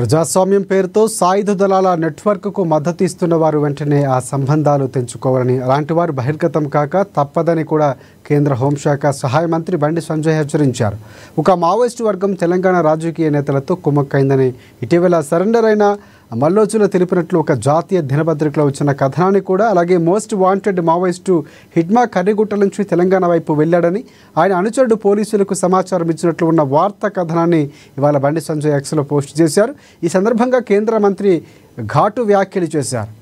ప్రజాస్వామ్యం పేరుతో సాయుధ దళాల నెట్వర్క్కు మద్దతు ఇస్తున్న వారు వెంటనే ఆ సంబంధాలు తెంచుకోవాలని, అలాంటి వారు బహిర్గతం కాక తప్పదని కూడా కేంద్ర హోంశాఖ సహాయ మంత్రి బండి సంజయ్ హెచ్చరించారు. ఒక మావోయిస్టు వర్గం తెలంగాణ రాజకీయ నేతలతో కుమ్మక్కైందని ఇటీవల సరెండర్ అయిన మల్లోజులు తెలిపినట్లు ఒక జాతీయ దినపత్రికలో వచ్చిన కథనాన్ని కూడా, అలాగే మోస్ట్ వాంటెడ్ మావోయిస్టు హిడ్మా కర్రిగుట్ట నుంచి తెలంగాణ వైపు వెళ్లాడని ఆయన అనుచరుడు పోలీసులకు సమాచారం ఇచ్చినట్లు ఉన్న వార్తా కథనాన్ని ఇవాళ బండి సంజయ్ ఎక్స్లో పోస్ట్ చేశారు. ఈ సందర్భంగా కేంద్ర మంత్రి ఘాటు వ్యాఖ్యలు చేశారు.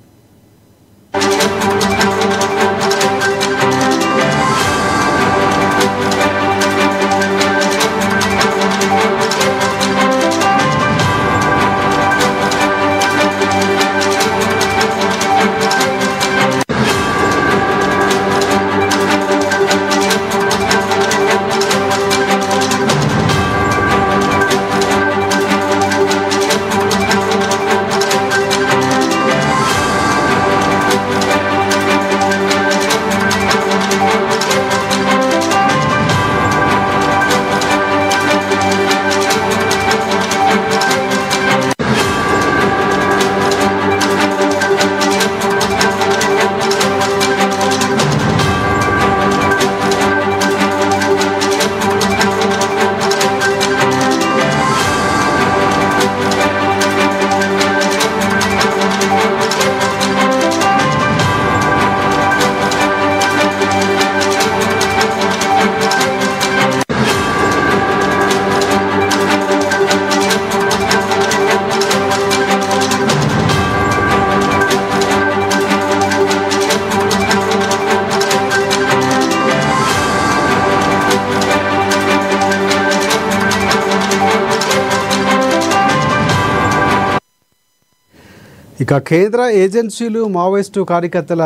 ఇక కేంద్ర ఏజెన్సీలు మావోయిస్టు కార్యకర్తల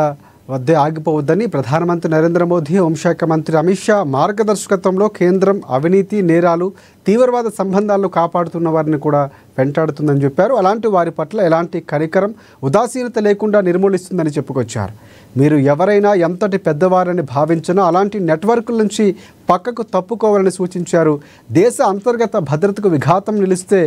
వద్దే ఆగిపోవద్దని ప్రధానమంత్రి నరేంద్ర మోదీ, హోంశాఖ మంత్రి అమిత్ షా మార్గదర్శకత్వంలో కేంద్రం అవినీతి, నేరాలు, తీవ్రవాద సంబంధాలను కాపాడుతున్న వారిని కూడా వెంటాడుతుందని చెప్పారు. అలాంటి వారి పట్ల ఎలాంటి కనికరం, ఉదాసీనత లేకుండా నిర్మూలిస్తుందని చెప్పుకొచ్చారు. మీరు ఎవరైనా ఎంతటి పెద్దవారని భావించినా అలాంటి నెట్వర్క్ల నుంచి పక్కకు తప్పుకోవాలని సూచించారు. దేశ అంతర్గత భద్రతకు విఘాతం నిలిస్తే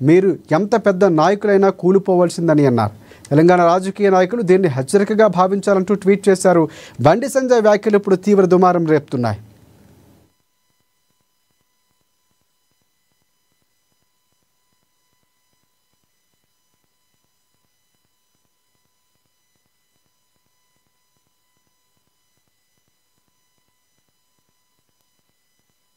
మీరు ఎంత పెద్ద నాయకులైనా కూలిపోవాల్సిందని అన్నారు. తెలంగాణ రాజకీయ నాయకులు దీన్ని హెచ్చరికగా భావించాలంటూ ట్వీట్ చేశారు. బండి సంజయ్ వ్యాఖ్యలు ఇప్పుడు తీవ్ర దుమారం రేపుతున్నాయి.